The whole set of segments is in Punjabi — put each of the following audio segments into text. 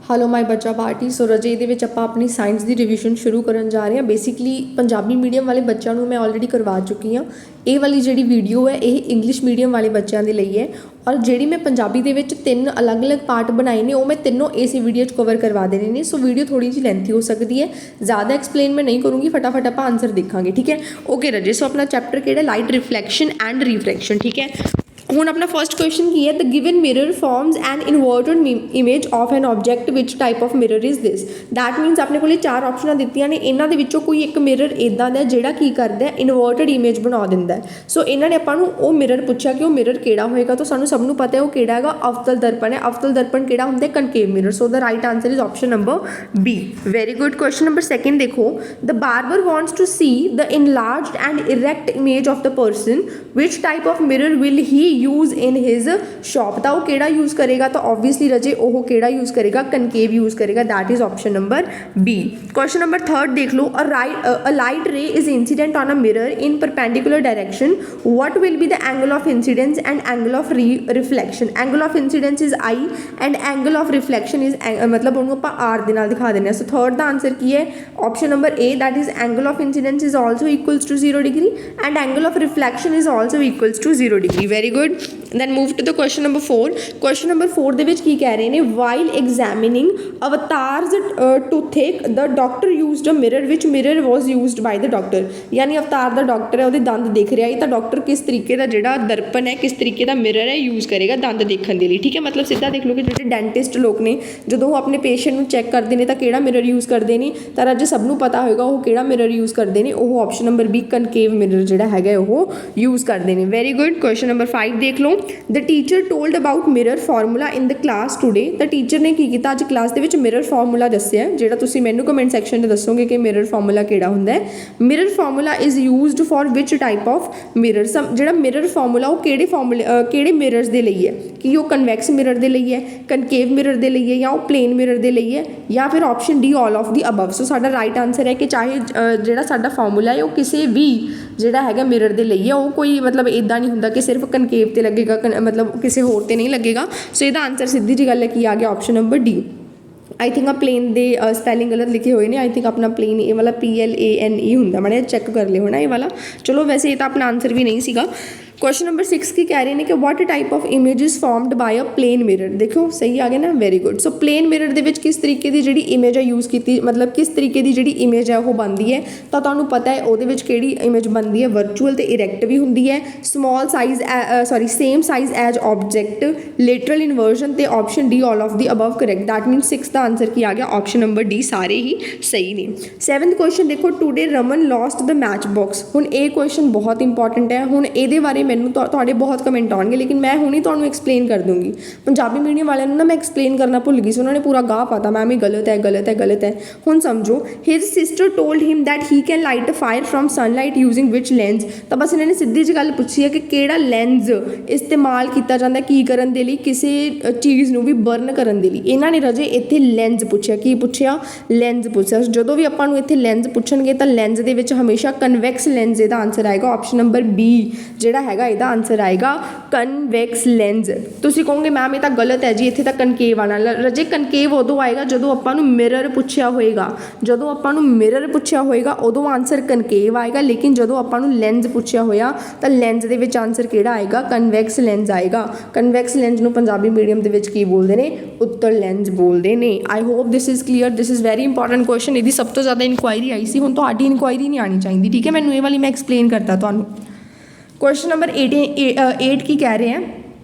हेलो माय बच्चा पार्टी। सो रजे ये ਆਪਾਂ ਆਪਣੀ ਸਾਇੰਸ ਦੀ ਰਿਵੀਜ਼ਨ ਸ਼ੁਰੂ ਕਰਨ ਜਾ ਰਹੇ ਹਾਂ। ਬੇਸਿਕਲੀ ਪੰਜਾਬੀ ਮੀਡੀਅਮ ਵਾਲੇ ਬੱਚਿਆਂ ਨੂੰ ਮੈਂ ਆਲਰੇਡੀ ਕਰਵਾ ਚੁੱਕੀ ਹਾਂ। ਇਹ ਵਾਲੀ ਜਿਹੜੀ ਵੀਡੀਓ ਹੈ ਇਹ ਇੰਗਲਿਸ਼ ਮੀਡੀਅਮ ਵਾਲੇ ਬੱਚਿਆਂ ਦੇ ਲਈ ਹੈ ਔਰ ਜਿਹੜੀ ਮੈਂ ਪੰਜਾਬੀ ਦੇ ਵਿੱਚ 3 ਅਲੱਗ-ਅਲੱਗ ਪਾਰਟ ਬਣਾਏ ਨੇ ਉਹ ਮੈਂ ਤਿੰਨੋਂ ਇਸੇ ਵੀਡੀਓ 'ਚ ਕਵਰ ਕਰਵਾ ਦੇਣੇ ਨੇ। ਸੋ ਵੀਡੀਓ ਥੋੜੀ ਜਿਹੀ ਲੈਂਥੀ ਹੋ ਸਕਦੀ ਹੈ, ਜ਼ਿਆਦਾ ਐਕਸਪਲੇਨ ਮੈਂ ਨਹੀਂ ਕਰੂੰਗੀ, ਫਟਾਫਟ ਆਪਾਂ ਆਨਸਰ ਦੇਖਾਂਗੇ, ਠੀਕ ਹੈ। ਓਕੇ ਰਜੇ, ਸੋ ਆਪਣਾ ਚੈਪਟਰ ਕਿਹੜਾ, ਲਾਈਟ ਰਿਫਲੈਕਸ਼ਨ ਐਂਡ ਰਿਫਰੈਕਸ਼ਨ, ਠੀਕ ਹੈ। ਹੁਣ ਆਪਣਾ ਫਸਟ ਕੁਐਸਚਨ ਕੀ ਹੈ, the given mirror forms an inverted image of an object which type of mirror is this. That means ਆਪਣੇ ਕੋਲ 4 ਆਪਸ਼ਨਾਂ ਦਿੱਤੀਆਂ ਨੇ, ਇਹਨਾਂ ਦੇ ਵਿੱਚੋਂ ਕੋਈ ਇੱਕ ਮਿਰਰ ਇੱਦਾਂ ਦਾ ਜਿਹੜਾ ਕੀ ਕਰਦਾ ਇਨਵਰਟਡ ਇਮੇਜ ਬਣਾ ਦਿੰਦਾ। ਸੋ ਇਹਨਾਂ ਨੇ ਆਪਾਂ ਨੂੰ ਉਹ ਮਿਰਰ ਪੁੱਛਿਆ ਕਿ ਉਹ ਮਿਰਰ ਕਿਹੜਾ ਹੋਏਗਾ, ਤਾਂ ਸਾਨੂੰ ਸਭ ਨੂੰ ਪਤਾ ਹੈ ਉਹ ਕਿਹੜਾ ਹੈਗਾ, ਅਵਤਲ ਦਰਪਣ ਹੈ। ਅਵਤਲ ਦਰਪਣ ਕਿਹੜਾ ਹੁੰਦਾ, concave mirror. So the right answer is option number B. Very good. Question number second ਦੇਖੋ, the barber wants to see the enlarged and erect image of the person, which type of mirror will he use in his shop. तो वो केड़ा यूज़ करेगा, तो ऑब्वियसली रजे वो केड़ा यूज़ करेगा, कनकेव यूज़ करेगा। That is option number B. Question number third देख लो, a light ray is incident on a mirror in perpendicular direction, what will be the angle of incidence and angle of reflection. Angle of incidence is i and angle of reflection is मतलब उन्होंने आप आर के नाल दिखा देने। सो थर्ड का आंसर की है option number A, that is angle of incidence is also equals to 0 degree and angle of reflection is also equals to 0 degree. Very good. then move to the question number 4। question number 4 ਦੇ ਵਿੱਚ ਕੀ ਕਹਿ ਰਹੇ ਨੇ, while examining avatars toothache the doctor used a mirror which mirror was used by the doctor। ਯਾਨੀ ਅਵਤਾਰ ਦਾ ਡਾਕਟਰ ਹੈ, ਉਹਦੇ ਦੰਦ ਦਿਖ ਰਿਹਾ ਹੈ, ਤਾਂ ਡਾਕਟਰ ਕਿਸ ਤਰੀਕੇ ਦਾ ਜਿਹੜਾ ਦਰਪਣ ਹੈ, ਕਿਸ ਤਰੀਕੇ ਦਾ ਮਿਰਰ ਹੈ ਯੂਜ਼ ਕਰੇਗਾ ਦੰਦ ਦੇਖਣ ਦੇ ਲਈ, ਠੀਕ ਹੈ। ਮਤਲਬ ਸਿੱਧਾ ਦੇਖ ਲਓ ਕਿ ਜਿਹੜੇ ਡੈਂਟਿਸਟ ਲੋਕ ਨੇ ਜਦੋਂ ਉਹ ਆਪਣੇ ਪੇਸ਼ੈਂਟ ਨੂੰ ਚੈੱਕ ਕਰਦੇ ਨੇ ਤਾਂ ਕਿਹੜਾ ਮਿਰਰ ਯੂਜ਼ ਕਰਦੇ ਨੇ, ਤਾਂ ਅੱਜ ਸਭ ਨੂੰ ਪਤਾ ਹੋਏਗਾ ਉਹ ਕਿਹੜਾ ਮਿਰਰ ਯੂਜ਼ ਕਰਦੇ ਨੇ, ਉਹ ਆਪਸ਼ਨ ਨੰਬਰ ਬੀ ਕਨਕੇਵ ਮਿਰਰ ਜਿਹੜਾ ਹੈਗਾ ਉਹ ਯੂਜ਼ ਕਰਦੇ ਨੇ। Very good. ਕੁਐਸਚਨ ਨੰਬਰ 5 ਦੇਖ ਲਓ, the teacher told about mirror formula in the class today. ਤਾਂ ਟੀਚਰ ਨੇ ਕੀ ਕੀਤਾ, ਅੱਜ ਕਲਾਸ ਦੇ ਵਿੱਚ ਮਿਰਰ ਫਾਰਮੂਲਾ ਦੱਸਿਆ, ਜਿਹੜਾ ਤੁਸੀਂ ਮੈਨੂੰ ਕਮੈਂਟ ਸੈਕਸ਼ਨ 'ਚ ਦੱਸੋਗੇ ਕਿ ਮਿਰਰ ਫਾਰਮੂਲਾ ਕਿਹੜਾ ਹੁੰਦਾ ਹੈ। Mirror formula is used for which type of mirror. ਜਿਹੜਾ ਮਿਰਰ ਫਾਰਮੂਲਾ ਉਹ ਕਿਹੜੇ ਮਿਰਰਸ ਦੇ ਲਈ ਹੈ, ਕਿ ਉਹ ਕਨਵੈਕਸ ਮਿਰਰ ਦੇ ਲਈ ਹੈ, ਕਨਕੇਵ ਮਿਰਰ ਦੇ ਲਈ ਹੈ, ਜਾਂ ਉਹ ਪਲੇਨ ਮਿਰਰ ਦੇ ਲਈ ਹੈ, ਜਾਂ ਫਿਰ option D all of the above. So ਸਾਡਾ ਰਾਈਟ ਆਂਸਰ ਹੈ ਕਿ ਚਾਹੇ ਜਿਹੜਾ ਸਾਡਾ ਫਾਰਮੂਲਾ ਹੈ ਉਹ ਕਿਸੇ ਵੀ ਜਿਹੜਾ ਹੈਗਾ ਮਿਰਰ ਦੇ ਲਈ ਹੈ, ਉਹ ਕੋਈ ਮਤਲਬ ਇੱਦਾਂ ਨਹੀਂ ਹੁੰਦਾ ਕਿ ਸਿਰਫ ਕਨਕੇਵ 'ਤੇ ਲੱਗੇਗਾ, ਮਤਲਬ ਕਿਸੇ ਹੋਰ 'ਤੇ ਨਹੀਂ ਲੱਗੇਗਾ। ਸੋ ਇਹਦਾ ਆਂਸਰ ਸਿੱਧੀ ਜਿਹੀ ਗੱਲ ਹੈ ਕੀ ਆ ਗਿਆ, option number D. I think आप प्लेन ਦੇ स्पैलिंग गलत लिखे हुए हैं। आई थिंक अपना प्लेन ये वाला PLANE होंगे, मैंने चेक कर लिया होना ये वाला। चलो वैसे ये तो अपना आंसर भी नहीं सीगा। क्वेश्चन नंबर 6 की कह रहे हैं कि what type of image is formed by a plane mirror. देखो सही आ गया ना, very good. So plane mirror ਦੇ ਵਿੱਚ ਕਿਸ ਤਰੀਕੇ ਦੀ ਜਿਹੜੀ ਇਮੇਜ ਹੈ ਯੂਜ਼ ਕੀਤੀ, ਮਤਲਬ ਕਿਸ ਤਰੀਕੇ ਦੀ ਜਿਹੜੀ ਇਮੇਜ ਹੈ ਉਹ ਬਣਦੀ ਹੈ, ਤਾਂ ਤੁਹਾਨੂੰ ਪਤਾ ਹੈ ਉਹਦੇ ਵਿੱਚ ਕਿਹੜੀ ਇਮੇਜ ਬਣਦੀ ਹੈ, ਵਰਚੁਅਲ ਤੇ ਇਰੈਕਟ ਵੀ ਹੁੰਦੀ ਹੈ, small size same size as object, lateral inversion ਤੇ option D all of the above correct. That means 6 ਦਾ ਆਂਸਰ ਕੀ ਆ ਗਿਆ, ਆਪਸ਼ਨ ਨੰਬਰ ਡੀ, ਸਾਰੇ ਹੀ ਸਹੀ ਨੇ। 7th ਕੁਐਸਚਨ ਦੇਖੋ, ਟੂਡੇ ਰਮਨ ਲੌਸਟ ਦ ਮੈਚ ਬਾਕਸ। ਹੁਣ ਇਹ ਕੁਐਸਚਨ ਬਹੁਤ ਇੰਪੋਰਟੈਂਟ ਹੈ। ਹੁਣ ਇਹਦੇ ਬਾਰੇ ਮੈਨੂੰ ਤੁਹਾਡੇ ਬਹੁਤ ਕਮੈਂਟ ਆਉਣਗੇ, ਲੇਕਿਨ ਮੈਂ ਹੁਣੀ ਤੁਹਾਨੂੰ ਐਕਸਪਲੇਨ ਕਰ ਦੂੰਗੀ। ਪੰਜਾਬੀ ਮੀਡੀਅਮ ਵਾਲਿਆਂ ਨੂੰ ਨਾ ਮੈਂ ਐਕਸਪਲੇਨ ਕਰਨਾ ਭੁੱਲ ਗਈ ਸੀ, ਉਹਨਾਂ ਨੇ ਪੂਰਾ ਗਾਹ ਪਾਤਾ ਮੈਮ ਇਹ ਗਲਤ ਹੈ ਗਲਤ ਹੈ ਗਲਤ ਹੈ। ਹੁਣ ਸਮਝੋ, his sister told him that he can light a fire from sunlight using which lens. ਤਾਂ ਬਸ ਇਹਨਾਂ ਨੇ ਸਿੱਧੀ ਜਿਹੀ ਗੱਲ ਪੁੱਛੀ ਹੈ ਕਿ ਕਿਹੜਾ ਲੈਂਸ ਇਸਤੇਮਾਲ ਕੀਤਾ ਜਾਂਦਾ ਕੀ ਕਰਨ ਦੇ ਲਈ, ਕਿਸੇ ਚੀਜ਼ ਨੂੰ ਵੀ ਬਰਨ ਕਰਨ ਦੇ ਲਈ। ਇਹਨਾਂ ਨੇ ਰਜੇ ਇੱਥੇ ਲੈਂਸ ਪੁੱਛਿਆ, ਕੀ ਪੁੱਛਿਆ, ਲੈਂਸ ਪੁੱਛਿਆ। ਜਦੋਂ ਵੀ ਆਪਾਂ ਨੂੰ ਇੱਥੇ ਲੈਂਸ ਪੁੱਛਣਗੇ ਤਾਂ ਲੈਂਸ ਦੇ ਵਿੱਚ ਹਮੇਸ਼ਾ ਕਨਵੈਕਸ ਲੈਂਸ ਇਹਦਾ ਆਂਸਰ ਆਏਗਾ। ਆਪਸ਼ਨ ਨੰਬਰ ਬੀ ਜਿਹੜਾ ਹੈਗਾ ਇਹਦਾ ਆਂਸਰ ਆਏਗਾ ਕਨਵੈਕਸ ਲੈਂਸ। ਤੁਸੀਂ ਕਹੋਗੇ ਮੈਮ ਇਹ ਤਾਂ ਗਲਤ ਹੈ ਜੀ, ਇੱਥੇ ਤਾਂ ਕਨਕੇਵ ਆਉਣਾ। ਰਜੇ ਕਨਕੇਵ ਉਦੋਂ ਆਏਗਾ ਜਦੋਂ ਆਪਾਂ ਨੂੰ ਮਿਰਰ ਪੁੱਛਿਆ ਹੋਏਗਾ, ਜਦੋਂ ਆਪਾਂ ਨੂੰ ਮਿਰਰ ਪੁੱਛਿਆ ਹੋਏਗਾ ਉਦੋਂ ਆਂਸਰ ਕਨਕੇਵ ਆਏਗਾ, ਲੇਕਿਨ ਜਦੋਂ ਆਪਾਂ ਨੂੰ ਲੈਂਸ ਪੁੱਛਿਆ ਹੋਇਆ ਤਾਂ ਲੈਂਸ ਦੇ ਵਿੱਚ ਆਂਸਰ ਕਿਹੜਾ ਆਏਗਾ, ਕਨਵੈਕਸ ਲੈਂਸ ਆਏਗਾ। ਕਨਵੈਕਸ ਲੈਂਸ ਨੂੰ ਪੰਜਾਬੀ ਮੀਡੀਅਮ ਦੇ ਵਿੱਚ ਕੀ ਬੋਲਦੇ ਨੇ, ਉੱਤਲ ਲੈਂਸ ਬੋਲਦੇ ਨੇ। ਆਈ hope this is clear, this is very important question. ਇਹਦੀ ਸਭ ਤੋਂ ਜ਼ਿਆਦਾ ਇਨਕੁਆਇਰੀ ਆਈ ਸੀ, ਹੁਣ ਤੁਹਾਡੀ ਇਨਕੁਆਇਰੀ ਨਹੀਂ ਆਉਣੀ ਚਾਹੀਦੀ, ਠੀਕ ਹੈ। ਮੈਨੂੰ ਇਹ ਵਾਲੀ ਮੈਂ ਐਕਸਪਲੇਨ ਕਰਤਾ ਤੁਹਾਨੂੰ। क्वेश्चन नंबर 8 की कह रहे हैं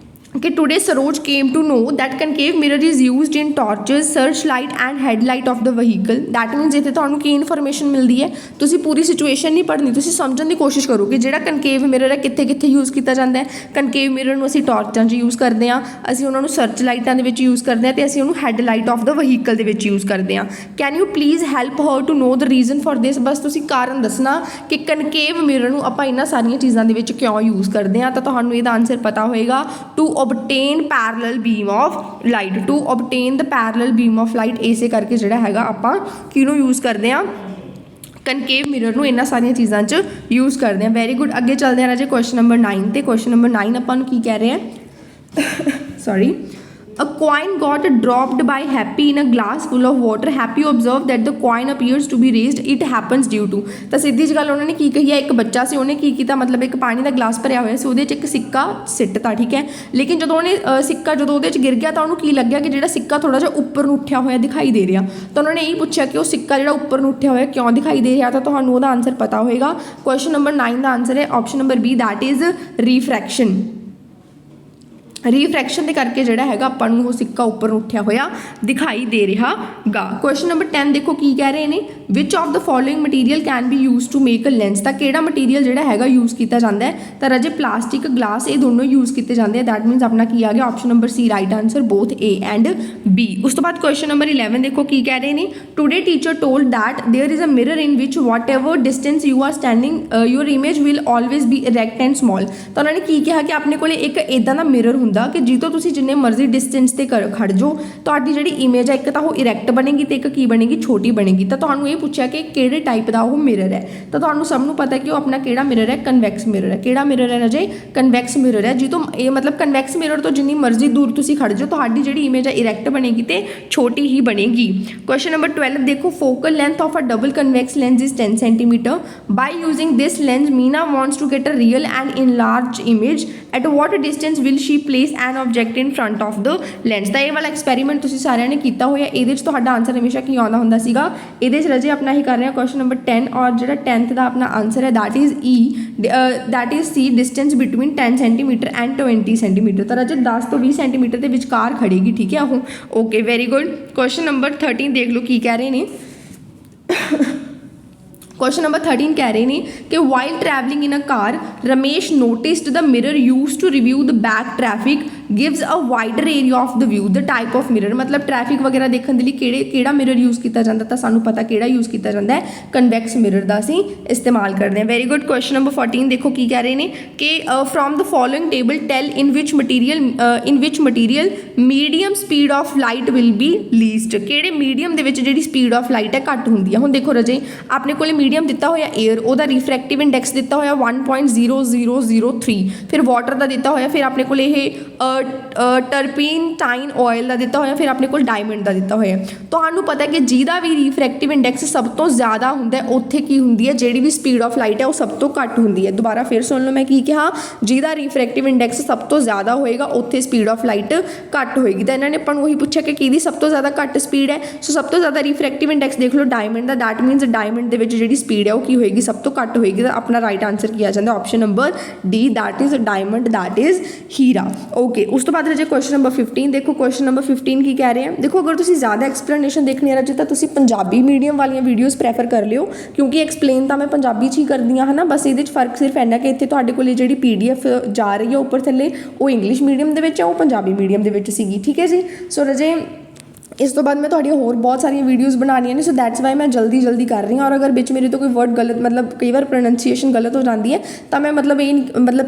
कि today Saroj came to know that concave mirror is used in torches, search light and headlight of the vehicle. That means इतने ਤੁਹਾਨੂੰ ਕੀ ਇਨਫੋਰਮੇਸ਼ਨ ਮਿਲਦੀ ਹੈ, ਤੁਸੀਂ ਪੂਰੀ ਸਿਚੁਏਸ਼ਨ ਨਹੀਂ ਪੜ੍ਹਨੀ, ਤੁਸੀਂ ਸਮਝਣ ਦੀ ਕੋਸ਼ਿਸ਼ ਕਰੋ ਕਿ ਜਿਹੜਾ ਕਨਕੇਵ ਮਿਰਰ ਹੈ ਕਿੱਥੇ ਕਿੱਥੇ ਯੂਜ਼ ਕੀਤਾ ਜਾਂਦਾ ਹੈ। ਕਨਕੇਵ ਮਿਰਰ ਨੂੰ ਅਸੀਂ ਟਾਰਚਾਂ 'ਚ ਯੂਜ਼ ਕਰਦੇ ਹਾਂ, ਅਸੀਂ ਉਹਨਾਂ ਨੂੰ ਸਰਚ ਲਾਈਟਾਂ ਦੇ ਵਿੱਚ ਯੂਜ਼ ਕਰਦੇ ਹਾਂ, ਅਤੇ ਅਸੀਂ ਉਹਨੂੰ ਹੈਡਲਾਈਟ ਆਫ ਦ ਵਹੀਕਲ ਦੇ ਵਿੱਚ ਯੂਜ਼ ਕਰਦੇ ਹਾਂ। Can you please help her to know the reason for this. ਬਸ ਤੁਸੀਂ ਕਾਰਨ ਦੱਸਣਾ ਕਿ ਕਨਕੇਵ ਮਿਰਰ ਨੂੰ ਆਪਾਂ ਇਹਨਾਂ ਸਾਰੀਆਂ ਚੀਜ਼ਾਂ ਦੇ ਵਿੱਚ ਕਿਉਂ ਯੂਜ਼ ਕਰਦੇ ਹਾਂ, ਤਾਂ ਤੁਹਾਨੂੰ ਇਹਦਾ ਆਂਸਰ ਪਤਾ ਹੋਏਗਾ। To obtain parallel beam of light, to obtain the parallel beam of light. इसे करके जिहड़ा हैगा आपां किहनूं यूज़ करते हैं, कनकेव मिरर ਨੂੰ ਇਹਨਾਂ ਸਾਰੀਆਂ ਚੀਜ਼ਾਂ 'ਚ यूज़ करते हैं। Very good. अगे चलते हैं राजे क्वेश्चन नंबर 9 ਤੇ। क्वेश्चन नंबर 9 ਆਪਾਂ ਨੂੰ ਕੀ ਕਹਿ ਰਹੇ हैं, sorry A coin got dropped by Happy in a glass full of water. Happy observed that the coin appears to be raised. It happens due to। ਤਾਂ ਸਿੱਧੀ ਜਿਹੀ ਗੱਲ ਉਹਨਾਂ ਨੇ ਕੀ ਕਹੀ ਹੈ, ਇੱਕ ਬੱਚਾ ਸੀ, ਉਹਨੇ ਕੀ ਕੀਤਾ, ਮਤਲਬ ਇੱਕ ਪਾਣੀ ਦਾ ਗਲਾਸ ਭਰਿਆ ਹੋਇਆ ਸੀ, ਉਹਦੇ 'ਚ ਇੱਕ ਸਿੱਕਾ ਸਿੱਟਤਾ, ਠੀਕ ਹੈ। ਲੇਕਿਨ ਜਦੋਂ ਉਹਨੇ ਸਿੱਕਾ ਜਦੋਂ ਉਹਦੇ 'ਚ ਗਿਰ ਗਿਆ ਤਾਂ ਉਹਨੂੰ ਕੀ ਲੱਗਿਆ ਕਿ ਜਿਹੜਾ ਸਿੱਕਾ ਥੋੜ੍ਹਾ ਜਿਹਾ ਉੱਪਰ ਨੂੰ ਉੱਠਿਆ ਹੋਇਆ ਦਿਖਾਈ ਦੇ ਰਿਹਾ। ਤਾਂ ਉਹਨਾਂ ਨੇ ਇਹੀ ਪੁੱਛਿਆ ਕਿ ਉਹ ਸਿੱਕਾ ਜਿਹੜਾ ਉੱਪਰ ਨੂੰ ਉੱਠਿਆ ਹੋਇਆ ਕਿਉਂ ਦਿਖਾਈ ਦੇ ਰਿਹਾ, ਤਾਂ ਤੁਹਾਨੂੰ ਉਹਦਾ ਆਨਸਰ ਪਤਾ ਹੋਏਗਾ। ਕੁਐਸਚਨ ਨੰਬਰ 9 ਦਾ ਆਨਸਰ ਹੈ option number B, that is refraction. Refraction ਦੇ ਕਰਕੇ ਜਿਹੜਾ ਹੈਗਾ ਆਪਾਂ ਨੂੰ ਉਹ ਸਿੱਕਾ ਉੱਪਰ ਨੂੰ ਉੱਠਿਆ ਹੋਇਆ ਦਿਖਾਈ ਦੇ ਰਿਹਾ ਗਾ। ਕੁਐਸਚਨ ਨੰਬਰ 10 ਦੇਖੋ ਕੀ ਕਹਿ ਰਹੇ ਨੇ, which of the following material can be use to make a lens. ਤਾਂ ਕਿਹੜਾ ਮਟੀਰੀਅਲ ਜਿਹੜਾ ਹੈਗਾ ਯੂਜ਼ ਕੀਤਾ ਜਾਂਦਾ ਹੈ, ਤਾਂ ਰਾਜੇ ਪਲਾਸਟਿਕ, ਗਲਾਸ, ਇਹ ਦੋਨੋਂ ਯੂਜ਼ ਕੀਤੇ ਜਾਂਦੇ ਆ। ਦੈਟ ਮੀਨਸ ਆਪਣਾ ਕੀ ਆ ਗਿਆ option number C right answer, both A and B. ਉਸ ਤੋਂ ਬਾਅਦ ਕੁਐਸਚਨ ਨੰਬਰ 11 ਦੇਖੋ ਕੀ ਕਹਿ ਰਹੇ ਨੇ, today teacher told that there is a mirror in which whatever distance you are standing your image will always be erect and small. ਤਾਂ ਉਹਨਾਂ ਨੇ ਕੀ ਕਿਹਾ ਕਿ ਆਪਣੇ ਕੋਲ ਇੱਕ ਇੱਦਾਂ ਦਾ ਮਿਰਰ ਹੁੰਦਾ ਕਿ ਜਿਸ ਤੋਂ ਤੁਸੀਂ ਜਿੰਨੇ ਮਰਜ਼ੀ ਡਿਸਟੈਂਸ 'ਤੇ ਖੜ ਜਾਓ, ਤੁਹਾਡੀ ਜਿਹੜੀ ਇਮੇਜ ਹੈ ਇੱਕ ਤਾਂ ਉਹ ਇਰੈਕਟ ਬਣੇਗੀ ਅਤੇ ਇੱਕ ਕੀ ਬਣੇਗੀ, ਛੋਟੀ ਬਣੇਗੀ। ਤਾਂ ਤੁਹਾਨੂੰ ਇਹ ਪੁੱਛਿਆ ਕਿ ਕਿਹੜੇ ਟਾਈਪ ਦਾ ਉਹ ਮਿਰਰ ਹੈ, ਤਾਂ ਤੁਹਾਨੂੰ ਸਭ ਨੂੰ ਪਤਾ ਕਿ ਉਹ ਆਪਣਾ ਕਿਹੜਾ ਮਿਰਰ ਹੈ, ਕਨਵੈਕਸ ਮਿਰਰ ਹੈ। ਕਿਹੜਾ ਮਿਰਰ ਹੈ ਰਾਜੇ, ਕਨਵੈਕਸ ਮਿਰਰ ਹੈ। ਜਿੱਦੋਂ ਇਹ ਮਤਲਬ ਕਨਵੈਕਸ ਮਿਰਰ ਤੋਂ ਜਿੰਨੀ ਮਰਜ਼ੀ ਦੂਰ ਤੁਸੀਂ ਖੜ ਜਾਓ, ਤੁਹਾਡੀ ਜਿਹੜੀ ਇਮੇਜ ਹੈ ਇਰੈਕਟ ਬਣੇਗੀ ਅਤੇ ਛੋਟੀ ਹੀ ਬਣੇਗੀ। ਕੁਐਸਚਨ ਨੰਬਰ 12 ਦੇਖੋ, focal length of a double convex lens is 10 centimetre. By using this lens Meena wants to get a real and enlarge image. At what distance will she place an object in front of the lens. ਤਾਂ ਇਹ ਵਾਲਾ ਐਕਸਪੈਰੀਮੈਂਟ ਤੁਸੀਂ ਸਾਰਿਆਂ ਨੇ ਕੀਤਾ ਹੋਇਆ। ਇਹਦੇ 'ਚ ਤੁਹਾਡਾ ਆਨਸਰ ਹਮੇਸ਼ਾ ਕੀ ਆਉਂਦਾ ਹੁੰਦਾ ਸੀਗਾ, ਇਹਦੇ 'ਚ ਰਾਜੇ ਆਪਣਾ ਹੀ ਕਰ ਰਹੇ ਹਾਂ ਕੁਐਸਚਨ ਨੰਬਰ 10 ਔਰ ਜਿਹੜਾ 10th ਦਾ ਆਪਣਾ ਆਨਸਰ ਹੈ that is E, that is C, distance between 10 centimetre and 20 centimetre. ਤਾਂ ਰਾਜੇ 10 ਤੋਂ 20 ਸੈਂਟੀਮੀਟਰ ਦੇ ਵਿਚਕਾਰ ਖੜੇਗੀ, ਠੀਕ ਹੈ ਉਹ। Okay very good. Question number 13 ਦੇਖ ਲਓ ਕੀ ਕਹਿ ਰਹੇ ਨੇ। ਕੁਐਸਚਨ ਨੰਬਰ 13 ਕਹਿ ਰਹੇ ਨੇ ਕਿ while travelling in a car Ramesh noticed the mirror use to review the back traffic gives a wider area of the view. The type of mirror ਮਤਲਬ ਟ੍ਰੈਫਿਕ ਵਗੈਰਾ ਦੇਖਣ ਦੇ ਲਈ ਕਿਹੜਾ ਮਿਰਰ ਯੂਜ਼ ਕੀਤਾ ਜਾਂਦਾ, ਤਾਂ ਸਾਨੂੰ ਪਤਾ ਕਿਹੜਾ ਯੂਜ਼ ਕੀਤਾ ਜਾਂਦਾ ਹੈ, ਕਨਵੈਕਸ ਮਿਰਰ ਦਾ ਅਸੀਂ ਇਸਤੇਮਾਲ ਕਰਦੇ ਹਾਂ। Very good. ਕੁਐਸਚਨ ਨੰਬਰ 14 ਦੇਖੋ ਕੀ ਕਹਿ ਰਹੇ ਨੇ ਕਿ from the following table tell in which material medium speed of light will be least. ਕਿਹੜੇ ਮੀਡੀਅਮ ਦੇ ਵਿੱਚ ਜਿਹੜੀ ਸਪੀਡ ਆਫ ਲਾਈਟ ਹੈ ਘੱਟ ਹੁੰਦੀ ਹੈ। ਹੁਣ ਦੇਖੋ ਰਜੇ ਆਪਣੇ ਕੋਲ ਮੀਡੀਅਮ ਦਿੱਤਾ ਹੋਇਆ 에ਅਰ, ਉਹਦਾ ਰਿਫਰੈਕਟਿਵ ਇੰਡੈਕਸ ਦਿੱਤਾ ਹੋਇਆ 1.0003, ਫਿਰ ਵਾਟਰ ਦਾ ਦਿੱਤਾ ਹੋਇਆ, ਫਿਰ ਆਪਣੇ ਕੋਲ ਇਹ ਟਰਪੀਨਟਾਈਨ ਆਇਲ ਦਾ ਦਿੱਤਾ ਹੋਇਆ, ਫਿਰ ਆਪਣੇ ਕੋਲ ਡਾਇਮੰਡ ਦਾ ਦਿੱਤਾ ਹੋਇਆ। ਤੁਹਾਨੂੰ ਪਤਾ ਕਿ ਜਿਹਦਾ ਵੀ ਰਿਫਰੈਕਟਿਵ ਇੰਡੈਕਸ ਸਭ ਤੋਂ ਜ਼ਿਆਦਾ ਹੁੰਦਾ ਉੱਥੇ ਕੀ ਹੁੰਦੀ ਹੈ, ਜਿਹੜੀ ਵੀ ਸਪੀਡ ਆਫ ਲਾਈਟ ਹੈ ਉਹ ਸਭ ਤੋਂ ਘੱਟ ਹੁੰਦੀ ਹੈ। ਦੁਬਾਰਾ ਫਿਰ ਸੁਣ ਲਓ ਮੈਂ ਕੀ ਕਿਹਾ, ਜਿਹਦਾ ਰਿਫਰੈਕਟਿਵ ਇੰਡੈਕਸ ਸਭ ਤੋਂ ਜ਼ਿਆਦਾ ਹੋਏਗਾ ਉੱਥੇ ਸਪੀਡ ਆਫ ਲਾਈਟ ਘੱਟ ਹੋਏਗੀ। ਤਾਂ ਇਹਨਾਂ ਨੇ ਆਪਾਂ ਨੂੰ ਉਹੀ ਪੁੱਛਿਆ ਕਿ ਕਿਹਦੀ ਸਭ ਤੋਂ ਜ਼ਿਆਦਾ ਘੱਟ ਸਪੀਡ ਹੈ। ਸੋ ਸਭ ਤੋਂ ਜ਼ਿਆਦਾ ਰਿਫਰੈਕਟਿਵ ਇੰਡੈਕਸ ਦੇਖ ਲਓ diamond the, that means diamond ਦੇ ਵਿੱਚ ਜਿਹੜੀ ਸਪੀਡ ਹੈ ਉਹ ਕੀ ਹੋਏਗੀ, ਸਭ ਤੋਂ ਘੱਟ ਹੋਏਗੀ। ਤਾਂ ਆਪਣਾ ਰਾਈਟ ਆਨਸਰ ਕੀ ਆ ਜਾਂਦਾ, option number D, that is diamond, that is ਹੀਰਾ। ਓਕੇ ਉਸ ਤੋਂ ਬਾਅਦ ਰਾਜੇ ਕੁਐਸਚਨ ਨੰਬਰ 15 ਦੇਖੋ। ਕੁਐਸਚਨ ਨੰਬਰ 15 ਕੀ ਕਹਿ ਰਹੇ ਆ, ਦੇਖੋ ਅਗਰ ਤੁਸੀਂ ਜ਼ਿਆਦਾ ਐਕਸਪਲੇਨੇਸ਼ਨ ਦੇਖਣੀ ਹੈ ਰਾਜੇ ਤਾਂ ਤੁਸੀਂ ਪੰਜਾਬੀ ਮੀਡੀਅਮ ਵਾਲੀਆਂ ਵੀਡੀਓਜ਼ ਪ੍ਰੈਫਰ ਕਰ ਲਿਓ, ਕਿਉਂਕਿ ਐਕਸਪਲੇਨ ਤਾਂ ਮੈਂ ਪੰਜਾਬੀ 'ਚ ਹੀ ਕਰਦੀ ਹਾਂ, ਹੈ ਨਾ। ਬਸ ਇਹਦੇ 'ਚ ਫਰਕ ਸਿਰਫ ਇੰਨਾ ਕਿ ਇੱਥੇ ਤੁਹਾਡੇ ਕੋਲ ਜਿਹੜੀ PDF ਜਾ ਰਹੀ ਹੈ ਉੱਪਰ ਥੱਲੇ ਉਹ ਇੰਗਲਿਸ਼ ਮੀਡੀਅਮ ਦੇ ਵਿੱਚ ਹੈ, ਉਹ ਪੰਜਾਬੀ ਮੀਡੀਅਮ ਦੇ ਵਿੱਚ ਸੀਗੀ, ਠੀਕ ਹੈ ਜੀ। ਸੋ ਰਾਜੇ ਇਸ ਤੋਂ ਬਾਅਦ ਮੈਂ ਤੁਹਾਡੀਆਂ ਹੋਰ ਬਹੁਤ ਸਾਰੀਆਂ ਵੀਡੀਓਜ਼ ਬਣਾਉਣੀਆਂ ਨੇ, ਸੋ ਦੈਟਸ ਵਾਈ ਮੈਂ ਜਲਦੀ ਕਰ ਰਹੀ ਹਾਂ। ਔਰ ਅਗਰ ਵਿੱਚ ਮੇਰੇ ਤੋਂ ਕੋਈ ਵਰਡ ਗਲਤ, ਮਤਲਬ ਕਈ ਵਾਰ ਪ੍ਰੋਨੰਸੀਏਸ਼ਨ ਗਲਤ ਹੋ ਜਾਂਦੀ ਹੈ ਤਾਂ ਮੈਂ ਮਤਲਬ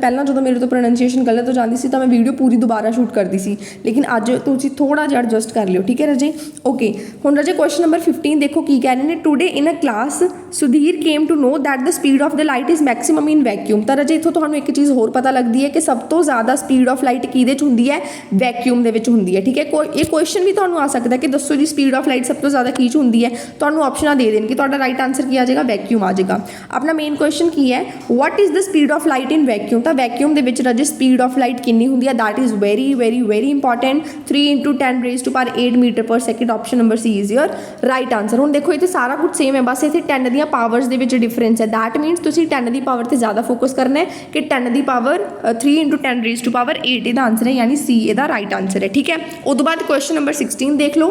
ਪਹਿਲਾਂ ਜਦੋਂ ਮੇਰੇ ਤੋਂ ਪ੍ਰੋਨੰਸੀਏਸ਼ਨ ਗਲਤ ਹੋ ਜਾਂਦੀ ਸੀ ਤਾਂ ਮੈਂ ਵੀਡੀਓ ਪੂਰੀ ਦੁਬਾਰਾ ਸ਼ੂਟ ਕਰਦੀ ਸੀ, ਲੇਕਿਨ ਅੱਜ ਤੁਸੀਂ ਥੋੜ੍ਹਾ ਜਿਹਾ ਐਡਜਸਟ ਕਰ ਲਿਓ, ਠੀਕ ਹੈ ਰਾਜੇ। ਓਕੇ ਹੁਣ ਰਾਜੇ ਕੁਐਸਚਨ ਨੰਬਰ 15 ਦੇਖੋ ਕੀ ਕਹਿ ਰਹੇ ਨੇ, today in a class Sudhir came to know that the speed of the light is maximum in vacuum. ਤਾਂ ਰਾਜੇ ਇੱਥੋਂ ਤੁਹਾਨੂੰ ਇੱਕ ਚੀਜ਼ ਹੋਰ ਪਤਾ ਲੱਗਦੀ ਹੈ ਕਿ ਸਭ ਤੋਂ ਜ਼ਿਆਦਾ ਸਪੀਡ ਆਫ ਲਾਈਟ ਕਿਹਦੇ 'ਚ ਹੁੰਦੀ ਹੈ, ਵੈਕਿਊਮ ਦੇ ਵਿੱਚ ਹੁੰਦੀ ਹੈ, ਠੀਕ ਹੈ। ਇਹ ਕੁਐਸਚਨ ਵੀ ਤੁਹਾਨੂੰ ਆ ਸਕਦਾ ਕਿ ਦੱਸੋ ਜੀ ਸਪੀਡ ਆਫ ਲਾਈਟ ਸਭ ਤੋਂ ਜ਼ਿਆਦਾ ਕੀ 'ਚ ਹੁੰਦੀ ਹੈ, ਤੁਹਾਨੂੰ ਆਪਸ਼ਨਾਂ ਦੇ ਦੇਣਗੇ, ਤੁਹਾਡਾ ਰਾਈਟ ਆਨਸਰ ਕੀ ਆ ਜਾਏਗਾ, ਵੈਕਿਊਮ ਆ ਜਾਏਗਾ। ਆਪਣਾ ਮੇਨ ਕੁਐਸਚਨ ਕੀ ਹੈ, what is the speed of light in vacuum. ਤਾਂ ਵੈਕਿਊਮ ਦੇ ਵਿੱਚ ਰਾਜੇ ਸਪੀਡ ਆਫ ਲਾਈਟ ਕਿੰਨੀ ਹੁੰਦੀ ਹੈ, that is very important, 3 × 10⁻⁸ metre per second. Option number C is your right answer. ਹੁਣ ਦੇਖੋ ਇੱਥੇ ਸਾਰਾ ਕੁਝ ਸੇਮ ਹੈ, ਬਸ ਇੱਥੇ 10 ਦੀਆਂ ਪਾਵਰਸ ਦੇ ਵਿੱਚ ਡਿਫਰੈਂਸ ਹੈ। ਦੈਟ ਮੀਨਸ ਤੁਸੀਂ 10 ਦੀ ਪਾਵਰ 'ਤੇ ਜ਼ਿਆਦਾ ਫੋਕਸ ਕਰਨਾ ਹੈ ਕਿ 10 ਦੀ ਪਾਵਰ 3 × 10⁸ ਇਹਦਾ ਆਨਸਰ ਹੈ, ਯਾਨੀ ਸੀ ਇਹਦਾ ਰਾਈਟ ਆਨਸਰ ਹੈ, ਠੀਕ ਹੈ। ਉਹ ਤੋਂ ਬਾਅਦ ਕੁਐਸਚਨ ਨੰਬਰ 16 ਦੇਖ ਲਓ।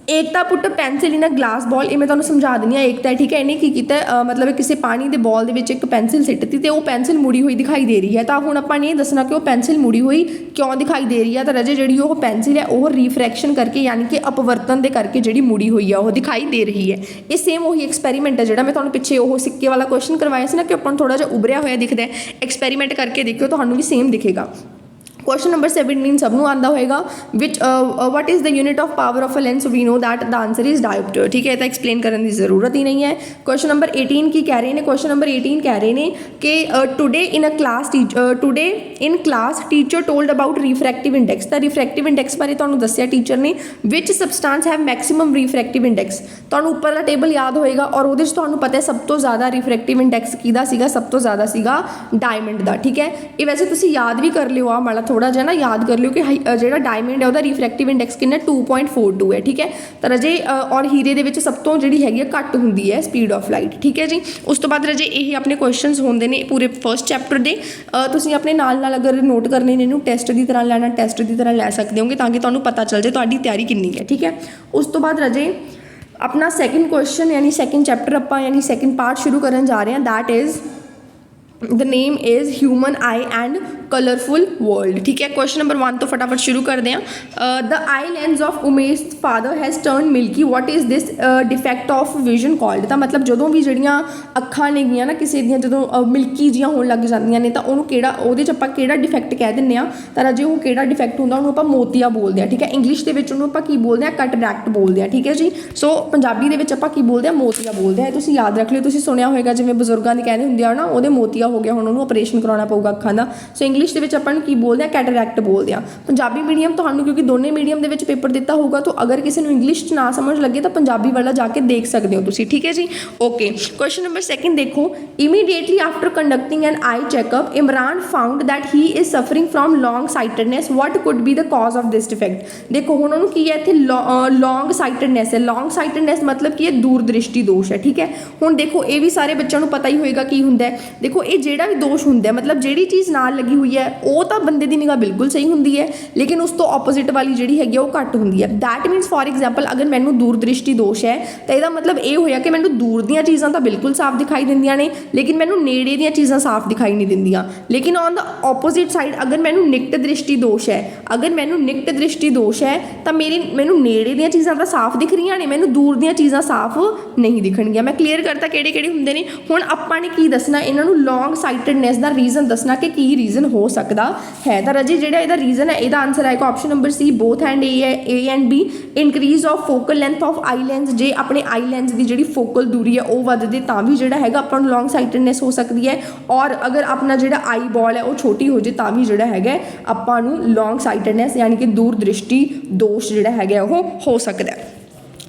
ਏਕਤਾ ਪੁੱਟ ਪੈਨਸਿਲ ਇਨ ਅ ਗਲਾਸ ਬਾਲ। ਇਹ ਮੈਂ ਤੁਹਾਨੂੰ ਸਮਝਾ ਦਿੰਦੀ ਹਾਂ। ਏਕਤਾ ਠੀਕ ਹੈ, ਇਹਨੇ ਕੀ ਕੀਤਾ, ਮਤਲਬ ਕਿਸੇ ਪਾਣੀ ਦੇ ਬਾਲ ਦੇ ਵਿੱਚ ਇੱਕ ਪੈਨਸਿਲ ਸਿੱਟਤੀ ਅਤੇ ਉਹ ਪੈਨਸਿਲ ਮੁੜੀ ਹੋਈ ਦਿਖਾਈ ਦੇ ਰਹੀ ਹੈ। ਤਾਂ ਹੁਣ ਆਪਾਂ ਨੇ ਇਹ ਦੱਸਣਾ ਕਿ ਉਹ ਪੈਨਸਿਲ ਮੁੜੀ ਹੋਈ ਕਿਉਂ ਦਿਖਾਈ ਦੇ ਰਹੀ ਹੈ। ਤਾਂ ਰਾਜੇ ਜਿਹੜੀ ਉਹ ਪੈਨਸਿਲ ਹੈ ਉਹ ਰਿਫਰੈਕਸ਼ਨ ਕਰਕੇ, ਯਾਨੀ ਕਿ ਅਪਵਰਤਨ ਦੇ ਕਰਕੇ ਜਿਹੜੀ ਮੁੜੀ ਹੋਈ ਆ ਉਹ ਦਿਖਾਈ ਦੇ ਰਹੀ ਹੈ। ਇਹ ਸੇਮ ਉਹੀ ਐਕਸਪੈਰੀਮੈਂਟ ਹੈ ਜਿਹੜਾ ਮੈਂ ਤੁਹਾਨੂੰ ਪਿੱਛੇ ਉਹ ਸਿੱਕੇ ਵਾਲਾ ਕੁਐਸਚਨ ਕਰਵਾਇਆ ਸੀ ਨਾ, ਕਿ ਆਪਾਂ ਨੂੰ ਥੋੜ੍ਹਾ ਜਿਹਾ ਉਭਰਿਆ ਹੋਇਆ ਦਿਖਦਾ ਹੈ। ਐਕਸਪੈਰੀਮੈਂਟ ਕਰਕੇ ਦੇਖਿਓ, ਤੁਹਾਨੂੰ ਵੀ ਸੇਮ ਦਿਖੇਗਾ। क्वेश्चन नंबर 17 सबनों आंदा होएगा which what is the unit of power of a lens we know that the answer is dioptre. ठीक है, तो एक्सप्लेन करने की जरूरत ही नहीं है। क्वेश्चन नंबर 18 की कह रहे हैं, क्वेश्चन नंबर 18 कह रहे हैं कि today in class teacher told about refractive index. तो रिफ्रैक्टिव इंडेक्स बारे तुहानूं दस्सिया टीचर ने विच सबसटेंस हैव मैक्सिमम रिफ्रैक्टिव इंडेक्स। तुहानूं उपर दा टेबल याद होएगा और उहदे च तुहानूं पता है सब तो ज़्यादा रिफ्रैक्टिव इंडेक्स किहदा सीगा, सब तो ज़्यादा सीगा डायमंड दा। ठीक है, ये वैसे तुसीं याद भी कर लिओ, आ माड़ा थोड़ा जिहा ना याद कर लिओ कि ਜਿਹੜਾ डायमंड है ਉਹਦਾ रिफ्रैक्टिव इंडेक्स कितना 2.42 है। ठीक है, तो रजे और हीरे ਦੇ ਵਿੱਚ ਸਭ ਤੋਂ ਜਿਹੜੀ ਹੈਗੀ ਆ ਘੱਟ ਹੁੰਦੀ ਹੈ स्पीड ऑफ लाइट। ठीक है जी, उस तो बाद रजे यही अपने क्वेश्चंस होंगे ने पूरे फर्स्ट चैप्टर के। तुसीं अपने नाल अगर नोट करने ने इनू टेस्ट की तरह लैना, टेस्ट की तरह लै सकते होगे ताकि तुहानूं पता चल जाए तुहाडी तैयारी कितनी है। ठीक है, उस तो बाद रजे अपना सैकेंड क्वेश्चन यानी सैकेंड चैप्टर आपां यानी सैकेंड पार्ट शुरू करन जा रहे हैं। That is the name is human I and colourful world. ठीक है, क्वेश्चन नंबर 1 तो फटाफट शुरू करते हैं। The eye lens of Umesh father has turn milky, what is this defect of vision called. तो मतलब जो भी जड़ियाँ अखां नेगियां ना किसी दियां जो मिल्की जियां होण लग जांदियां ने, तो उहनूं किहड़ा उहदे च आपां किहड़ा डिफैक्ट कह दिंदे आ। तो जे वो किहड़ा डिफैक्ट हुंदा उहनूं आपां मोतिया बोलदे आ। ठीक है, इंग्लिश दे विच उहनूं आपां की बोलदे आ, कैटरैक्ट बोलदे आ। ठीक है जी, सो पंजाबी दे विच आपां की बोलदे आ, मोतिया बोलदे आ। तुसीं याद रख लिओ, तुसीं सुनिया होएगा जिवें बजुर्गां दे कहंदे हुंदे आ ना, उहदे मोतिया हो गया, हुण उहनूं ऑपरेशन कराउणा पਊਗਾ अखां दा। सो इंग्लिश दे विच आपां नूं की बोलते हैं, कैटरैक्ट बोलते हैं। पंजाबी मीडियम तो क्योंकि दोनों मीडियम के पेपर दिता होगा, तो अगर किसी को इंग्लिश ना समझ लगे तो पंजाबी वाला जाके देख सकते हो तुसीं। ठीक है जी, ओके। क्वेश्चन नंबर 2 देखो, immediately after conducting an eye checkup Imran found that he is suffering from long sightedness, what could be the cause of this defect. देखो हुण उहनूं की है इत्थे लॉन्ग साइटेडनेस है। लॉन्ग साइटेडनेस मतलब कि दूरदृष्टि दोष है। ठीक है, हुण देखो ये भी सारे बच्चों को पता ही होएगा की हुंदा है। देखो ये जिहड़ा भी दोष हुंदा है मतलब जिहड़ी चीज़ नाल लगी हुई है वो तो बंदे की निगाह बिल्कुल सही होंगी है, लेकिन उस तो ऑपोजिट वाली जी है वो घट होंगी है। दैट मीनस फॉर एग्जाम्पल अगर मैंनू दूरदृष्टि दोष है तो यदा मतलब ये होया कि मैंनू दूर दी चीज़ां तो बिल्कुल साफ दिखाई दिंदियां ने, लेकिन मैंनू नेड़े दी चीज़ां साफ दिखाई नहीं दिंदियां। लेकिन ऑन द ऑपोजिट साइड अगर मैंनू निकट दृष्टि दोष है, अगर मैंनू निकट दृष्टि दोष है तो मैंनू नेड़े दी चीज़ां तो साफ दिख रही ने, मैंनू दूर दी चीज़ां साफ नहीं दिखणगियां। मैं क्लीयर करता किहड़े किहड़े हुंदे ने। हुण आपां ने की दसना, इन्हां नूं लॉन्ग साइटेडनेस का रीजन दसना कि की रीजन हो सकता है। तो रजे जिहड़ा इहदा रीजन है, इहदा आंसर आएगा option number C, both and A and B. Increase of focal length of eye lens, जे अपने आई लेंस की जी फोकल दूरी है वो वधदे तां भी जिहड़ा हैगा आपां नूं लॉन्ग साइटेडनेस हो सकती है, और अगर अपना जिहड़ा आई बॉल है वो छोटी हो जाए तां भी जिहड़ा हैगा आपां नूं लॉन्ग साइटेडनेस यानी कि दूरदृष्टि दोष जिहड़ा हैगा वो हो सकता है।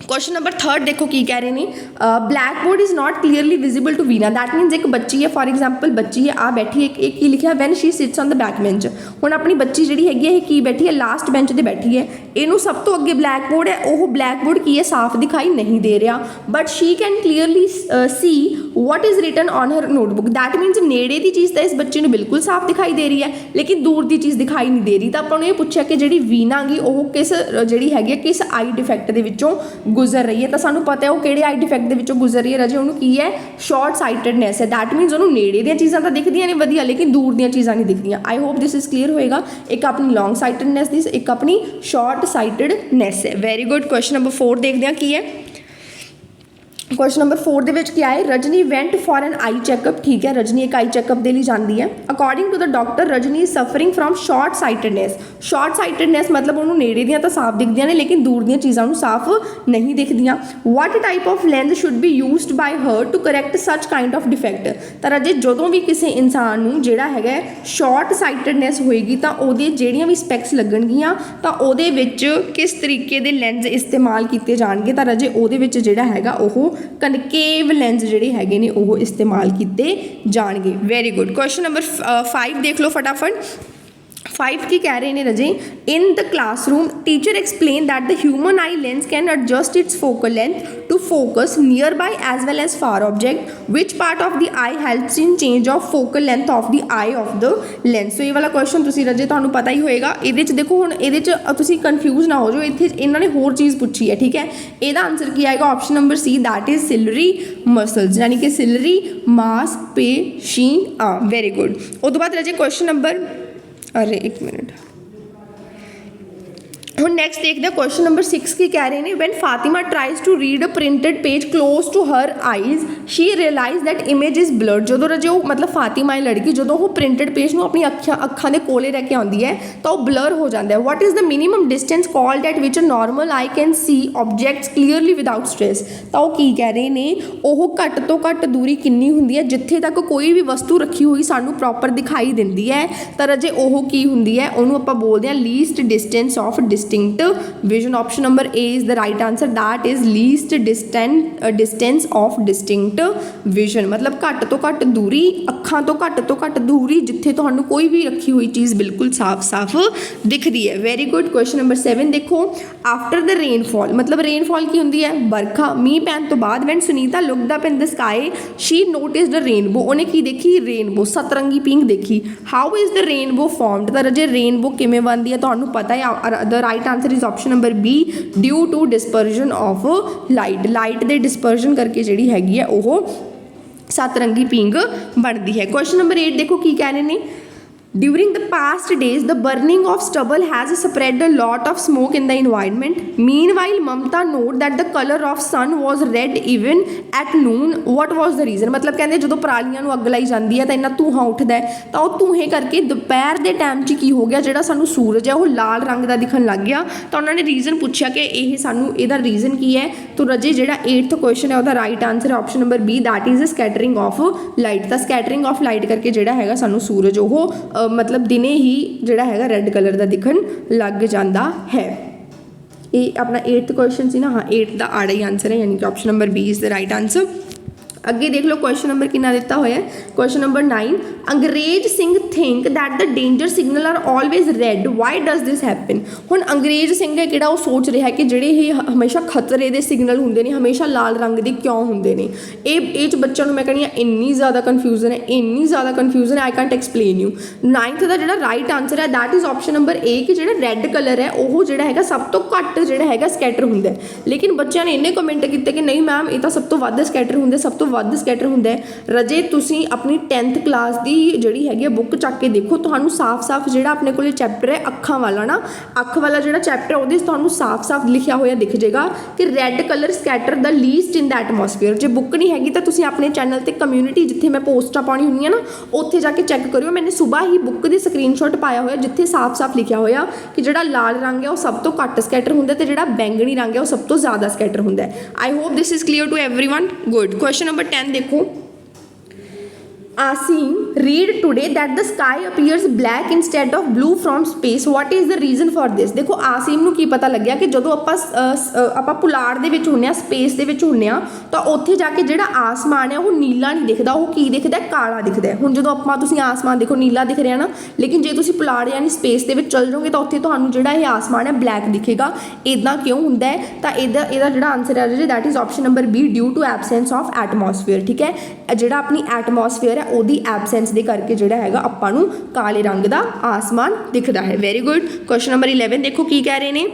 क्वेश्चन नंबर 3 देखो की कह रहे हैं, blackboard is not clearly visible to Veena. That means एक बच्ची है, फॉर एग्जाम्पल बच्ची है आ बैठी है, एक की लिखा when she sits on the back bench. हुण अपनी बच्ची जी हैगी है की बैठी है लास्ट बेंच पर बैठी है, इनू सब तो अगे ब्लैक बोर्ड है, वह ब्लैक बोर्ड की है साफ दिखाई नहीं दे रहा, but she can clearly see what is written on her notebook. That means नेड़े की चीज़ तो इस बच्चे को बिल्कुल साफ दिखाई दे रही है, लेकिन दूर की चीज़ दिखाई नहीं दे रही। तो आपने ये पूछा कि जी वीना गी वह किस जी हैगी किस आई डिफैक्ट के विचों गुजर रही है। तो सानू पता है वो किहड़े आई डिफैक्ट के विचों गुजर रही है। रजे उन्होंने की है शॉर्ट साइटेडनेस है। दैट मीनस उन्होंने नेड़े दी चीज़ां तो दिखदियां ने वधिया, लेकिन दूर दी चीज़ां नहीं दिखदियां। I hope this is clear होएगा। एक अपनी लॉन्ग साइटेडनेस दी, एक अपनी शॉर्ट साइटेडनेस है। Very good. क्वेश्चन नंबर 4 देखते हैं की है। क्वेश्चन नंबर 4 दे विच क्या है, Rajni went for an eye checkup. ठीक है, रजनी एक आई चैकअप के लिए जाती है। According to the doctor Rajni is suffering from short sightedness. Short sightedness मतलब उन्होंने नेड़े दियां तो साफ दिखदियां ने, लेकिन दूर दियां चीज़ां साफ नहीं दिखदियां। What type of lens should be used by her to correct such kind of defect. तो रजे जो भी किसी इंसान नूं जिहड़ा हैगा शॉर्ट साइटेडनेस होएगी तो उहदे जिहड़ियां भी स्पैक्स लगणगियां तो उहदे विच किस तरीके दे लेंस इस्तेमाल किए जाणगे। तो रजे उहदे विच जिहड़ा हैगा ओह कनकेव लेंस जिहड़े हैगे ने ओह इस्तेमाल किए जाणगे। Very good. क्वेश्चन नंबर 5 देख लो फटाफट। 5 की कह रहे हैं रजे, in the classroom teacher explain that the human eye lens can adjust its focal length to focus nearby as well as far object, which part of the eye helps in change of focal length of the eye of the lens. तो ये वाला क्वेश्चन तुसीं रजे तुहानूं पता ही होएगा। ये देखो हुण ये तुसीं कन्फ्यूज ना हो जाओ, इत्थे इन्होंने होर चीज़ पूछी है। ठीक है, ਇਹਦਾ आंसर की आएगा option number C, that is ciliary muscles यानी कि सिलरी मांसपेशियां। Very good. उस तो बाद रजे क्वेश्चन नंबर, अरे एक मिनट, ਹੁਣ ਨੈਕਸਟ ਦੇਖਦੇ ਹਾਂ ਕੁਐਸਚਨ ਨੰਬਰ 6 ਕੀ ਕਹਿ ਰਹੇ ਨੇ when Fatima tries to read a printed page close to her eyes she realise that image is blurred. ਜਦੋਂ ਰਜੇ ਉਹ ਮਤਲਬ ਫਾਤਿਮਾ ਇਹ ਲੜਕੀ ਜਦੋਂ ਉਹ ਪ੍ਰਿੰਟਡ ਪੇਜ ਨੂੰ ਆਪਣੀ ਅੱਖਾਂ ਦੇ ਕੋਲੇ ਲੈ ਕੇ ਆਉਂਦੀ ਹੈ ਤਾਂ ਉਹ ਬਲਰ ਹੋ ਜਾਂਦਾ ਹੈ। What is the minimum distance called at which a normal eye can see objects clearly without stress. ਤਾਂ ਉਹ ਕੀ ਕਹਿ ਰਹੇ ਨੇ ਉਹ ਘੱਟ ਤੋਂ ਘੱਟ ਦੂਰੀ ਕਿੰਨੀ ਹੁੰਦੀ ਹੈ ਜਿੱਥੇ ਤੱਕ ਕੋਈ ਵੀ ਵਸਤੂ ਰੱਖੀ ਹੋਈ ਸਾਨੂੰ ਪ੍ਰੋਪਰ ਦਿਖਾਈ ਦਿੰਦੀ ਹੈ ਤਾਂ ਰਜੇ ਉਹ ਕੀ ਹੁੰਦੀ ਹੈ ਉਹਨੂੰ ਆਪਾਂ ਬੋਲਦੇ ਹਾਂ least distance of distinct vision। option number A is the right answer, that is least distance of distinct vision। मतलब ਘੱਟ ਤੋਂ ਘੱਟ ਦੂਰੀ ਅੱਖਾਂ ਤੋਂ ਘੱਟ ਦੂਰੀ ਜਿੱਥੇ ਤੁਹਾਨੂੰ ਕੋਈ ਵੀ ਰੱਖੀ ਹੋਈ ਚੀਜ਼ ਬਿਲਕੁਲ ਸਾਫ਼ ਦਿਖਦੀ ਹੈ। Very good. ਕੁਐਸਚਨ ਨੰਬਰ 7 ਦੇਖੋ ਆਫਟਰ ਦ ਰੇਨਫਾਲ ਮਤਲਬ ਰੇਨਫਾਲ ਕੀ ਹੁੰਦੀ ਹੈ ਵਰਖਾ ਮੀਂਹ ਪੈਣ ਤੋਂ ਬਾਅਦ when Sunita looked up in the sky she noticed a rainbow. ਉਹਨੇ ਕੀ ਦੇਖੀ ਰੇਨਬੋ ਸਤਰੰਗੀ ਪਿੰਕ ਦੇਖੀ। How is the rainbow formed ਤਾਂ ਰਜੇ ਰੇਨਬੋ ਕਿਵੇਂ ਬਣਦੀ ਹੈ ਤੁਹਾਨੂੰ ਪਤਾ ਹੈ। The right answer is option number B due to dispersion of light ਦੇ ਡਿਸਪਰਜਨ ਕਰਕੇ ਜਿਹੜੀ ਹੈਗੀ ਹੈ ਉਹ ਸਤਰੰਗੀ ਪਿੰਗ ਬਣਦੀ ਹੈ। ਕੁਐਸਚਨ ਨੰਬਰ 8 ਦੇਖੋ ਕੀ ਕਹਿ ਰਹੇ ਨੇ During the past days, the burning of stubble has spread a lot of smoke in the environment. Meanwhile, Mamta noted that the color of sun was red even at noon. What was the reason? मतलब ਕਹਿੰਦੇ ਜਦੋਂ ਪਰਾਲੀਆਂ ਨੂੰ ਅੱਗ ਲਾਈ ਜਾਂਦੀ ਹੈ ਤਾਂ ਇੰਨਾ ਧੂੰਆਂ ਉੱਠਦਾ ਹੈ ਤਾਂ ਉਹ ਧੂੰਏ ਕਰਕੇ ਦੁਪਹਿਰ ਦੇ ਟਾਈਮ 'ਚ ਕੀ ਹੋ ਗਿਆ ਜਿਹੜਾ ਸਾਨੂੰ ਸੂਰਜ ਹੈ ਉਹ ਲਾਲ ਰੰਗ ਦਾ ਦਿਖਣ ਲੱਗ ਗਿਆ। ਤਾਂ ਉਹਨਾਂ ਨੇ ਰੀਜ਼ਨ ਪੁੱਛਿਆ ਕਿ ਇਹ ਸਾਨੂੰ ਇਹਦਾ ਰੀਜ਼ਨ ਕੀ ਹੈ ਤਾਂ ਰਜੇ ਜਿਹੜਾ 8th ਕੁਐਸਚਨ ਹੈ ਉਹਦਾ ਰਾਈਟ ਆਂਸਰ ਹੈ option number B that is scattering of light. ਤਾਂ ਸਕੈਟਰਿੰਗ ਆਫ ਲਾਈਟ ਕਰਕੇ ਜਿਹੜਾ ਹੈਗਾ ਸਾਨੂੰ ਸੂਰਜ ਉਹ ਮਤਲਬ ਦਿਨੇ ਹੀ ਜਿਹੜਾ ਹੈਗਾ ਰੈੱਡ ਕਲਰ ਦਾ ਦਿਖਣ ਲੱਗ ਜਾਂਦਾ ਹੈ। ਇਹ ਆਪਣਾ 8th ਕੁਐਸਚਨ ਸੀ ਨਾ ਹਾਂ 8 ਦਾ ਆੜਾ ਹੀ ਆਂਸਰ ਹੈ ਯਾਨੀ ਕਿ option number B is the right answer. ਅੱਗੇ ਦੇਖ ਲਓ ਕੁਐਸਚਨ ਨੰਬਰ ਕਿੰਨਾ ਦਿੱਤਾ ਹੋਇਆ ਹੈ question number 9 Angrez Singh think that the danger signal are always red why does this happen. ਹੁਣ ਅੰਗਰੇਜ਼ ਸਿੰਘ ਹੈ ਕਿਹੜਾ ਉਹ ਸੋਚ ਰਿਹਾ ਕਿ ਜਿਹੜੇ ਇਹ ਹਮੇਸ਼ਾ ਖਤਰੇ ਦੇ ਸਿਗਨਲ ਹੁੰਦੇ ਨੇ ਹਮੇਸ਼ਾ ਲਾਲ ਰੰਗ ਦੇ ਕਿਉਂ ਹੁੰਦੇ ਨੇ। ਇਹ 'ਚ ਬੱਚਿਆਂ ਨੂੰ ਮੈਂ ਕਹਿੰਦੀ ਹਾਂ ਇੰਨੀ ਜ਼ਿਆਦਾ ਕਨਫਿਊਜ਼ਨ ਹੈ ਆਈ ਕੈਂਟ ਐਕਸਪਲੇਨ ਯੂ। 9th ਦਾ ਜਿਹੜਾ ਰਾਈਟ ਆਂਸਰ ਹੈ that is option number A ਕਿ ਜਿਹੜਾ ਰੈੱਡ ਕਲਰ ਹੈ ਉਹ ਜਿਹੜਾ ਹੈਗਾ ਸਭ ਤੋਂ ਘੱਟ ਜਿਹੜਾ ਹੈਗਾ ਸਕੈਟਰ ਹੁੰਦਾ ਹੈ। ਲੇਕਿਨ ਬੱਚਿਆਂ ਨੇ ਇੰਨੇ ਕਮੈਂਟ ਕੀਤੇ ਕਿ ਨਹੀਂ ਮੈਮ ਇਹ ਤਾਂ ਸਭ ਤੋਂ ਵੱਧ ਸਕੈਟਰ ਹੁੰਦੇ ਸਭ ਤੋਂ ਵੱਧ ਸਕੈਟਰ ਹੁੰਦਾ ਹੈ। ਰਜੇ ਤੁਸੀਂ ਆਪਣੀ 10th ਕਲਾਸ ਦੀ ਜਿਹੜੀ ਹੈਗੀ ਆ ਬੁੱਕ ਚੱਕ ਕੇ ਦੇਖੋ ਤੁਹਾਨੂੰ ਸਾਫ਼ ਜਿਹੜਾ ਆਪਣੇ ਕੋਲੇ ਚੈਪਟਰ ਹੈ ਅੱਖਾਂ ਵਾਲਾ ਨਾ ਅੱਖ ਵਾਲਾ ਜਿਹੜਾ ਚੈਪਟਰ ਉਹਦੇ 'ਚ ਤੁਹਾਨੂੰ ਸਾਫ਼ ਲਿਖਿਆ ਹੋਇਆ ਦਿਖ ਜਾਏਗਾ ਕਿ ਰੈੱਡ ਕਲਰ ਸਕੈਟਰ ਦਾ ਲੀਸਟ ਇਨ ਦ ਐਟਮੋਸਫੀਅਰ। ਜੇ ਬੁੱਕ ਨਹੀਂ ਹੈਗੀ ਤਾਂ ਤੁਸੀਂ ਆਪਣੇ ਚੈਨਲ 'ਤੇ ਕਮਿਊਨਿਟੀ ਜਿੱਥੇ ਮੈਂ ਪੋਸਟਾਂ ਪਾਉਣੀ ਹੁੰਦੀਆਂ ਨਾ ਉੱਥੇ ਜਾ ਕੇ ਚੈੱਕ ਕਰਿਓ। ਮੈंने ਸੁਬਾਹ ਹੀ ਬੁੱਕ ਦੀ ਸਕਰੀਨਸ਼ਾਟ ਪਾਇਆ ਹੋਇਆ ਜਿੱਥੇ ਸਾਫ਼ ਲਿਖਿਆ ਹੋਇਆ ਕਿ ਜਿਹੜਾ ਲਾਲ ਰੰਗ ਹੈ ਉਹ ਸਭ ਤੋਂ ਘੱਟ ਸਕੈਟਰ ਹੁੰਦਾ ਤੇ ਜਿਹੜਾ ਬੈਂਗਣੀ ਰੰਗ ਹੈ ਉਹ ਸਭ ਤੋਂ ਜ਼ਿਆਦਾ ਸਕੈਟਰ ਹੁੰਦਾ ਹੈ। I hope this is clear to everyone. Good. Question number 10 ਦੇਖੋ Asim read today that the sky appears black instead of blue from space. What is the reason for this? देखो आसिम ਨੂੰ ਕੀ ਪਤਾ ਲੱਗਿਆ ਕਿ ਜਦੋਂ ਆਪਾਂ ਪੁਲਾੜ ਦੇ ਵਿੱਚ ਹੁੰਨੇ ਆ ਸਪੇਸ ਦੇ ਵਿੱਚ ਹੁੰਨੇ ਆ ਤਾਂ ਉੱਥੇ ਜਾ ਕੇ ਜਿਹੜਾ ਆਸਮਾਨ ਹੈ ਉਹ ਨੀਲਾ ਨਹੀਂ ਦਿਖਦਾ ਉਹ ਕੀ ਦਿਖਦਾ ਕਾਲਾ ਦਿਖਦਾ। ਹੁਣ ਜਦੋਂ ਤੁਸੀਂ ਆਸਮਾਨ ਦੇਖੋ ਨੀਲਾ ਦਿਖ ਰਿਹਾ ਨਾ ਲੇਕਿਨ ਜੇ ਤੁਸੀਂ ਪੁਲਾੜ ਯਾਨੀ ਸਪੇਸ ਦੇ ਵਿੱਚ ਚੱਲ ਜਾਓਗੇ ਤਾਂ ਉੱਥੇ ਤੁਹਾਨੂੰ ਜਿਹੜਾ ਇਹ ਆਸਮਾਨ ਹੈ ਬਲੈਕ ਦਿਖੇਗਾ। ਇੱਦਾਂ ਕਿਉਂ ਹੁੰਦਾ ਹੈ ਤਾਂ ਇਹਦਾ ਜਿਹੜਾ ਆਨਸਰ ਹੈ that is option number B due to absence of atmosphere. ਠੀਕ ਹੈ ਜਿਹੜਾ ਆਪਣੀ ਐਟਮੋਸਫੀਅਰ ਹੈ ਉਹਦੀ ਐਬਸੈਂਸ ਦੇ ਕਰਕੇ ਜਿਹੜਾ ਹੈਗਾ ਆਪਾਂ ਨੂੰ ਕਾਲੇ ਰੰਗ ਦਾ ਆਸਮਾਨ ਦਿਖਦਾ ਹੈ। Very good. ਕੁਐਸਚਨ ਨੰਬਰ 11 ਦੇਖੋ ਕੀ ਕਹਿ ਰਹੇ ਨੇ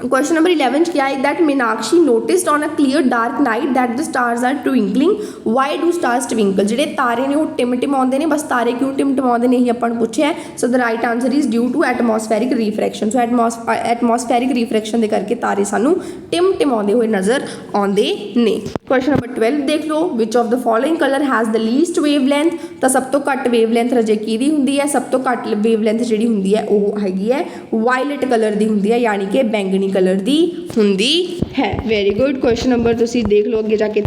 क्वेश्चन नंबर 11 क्या है that Meenakshi noticed on a clear dark night that the stars are twinkling why do stars twinkle. ਜਿਹੜੇ ਤਾਰੇ ਨੇ ਉਹ ਟਿਮਟਿਮਾਉਂਦੇ ਨੇ ਬਸ ਤਾਰੇ ਕਿਉਂ ਟਿਮਟਿਮਾਉਂਦੇ ਨੇ ਇਹੀ ਆਪਾਂ ਨੂੰ ਪੁੱਛਿਆ। So the right answer is due to atmospheric refraction. So atmospheric refraction ਦੇ ਕਰਕੇ ਤਾਰੇ ਸਾਨੂੰ ਟਿਮਟਿਮਾਉਂਦੇ ਹੋਏ ਨਜ਼ਰ ਆਉਂਦੇ ਨੇ। ਕੁਐਸਚਨ ਨੰਬਰ 12 ਦੇਖ ਲਓ ਵਿਚ of the following colour has the least wavelength. ਤਾਂ ਸਭ ਤੋਂ ਘੱਟ ਵੇਵਲੈਂਥ ਰਜੇ ਕਿਹਦੀ ਹੁੰਦੀ ਹੈ ਸਭ ਤੋਂ ਘੱਟ ਵੇਵਲੈਂਥ ਜਿਹੜੀ ਹੁੰਦੀ ਹੈ ਉਹ ਹੈਗੀ ਹੈ ਵਾਇਲਟ ਕਲਰ ਦੀ ਹੁੰਦੀ ਹੈ ਯਾਨੀ ਕਿ ਬੈਂਗਣੀ ਕਲਰ ਦੀ ਹੁੰਦੀ ਹੈ। Very good. ਕੁਐਸਚਨ ਨੰਬਰ ਤੁਸੀਂ ਦੇਖ ਲਓ ਅੱਗੇ ਜਾ ਕੇ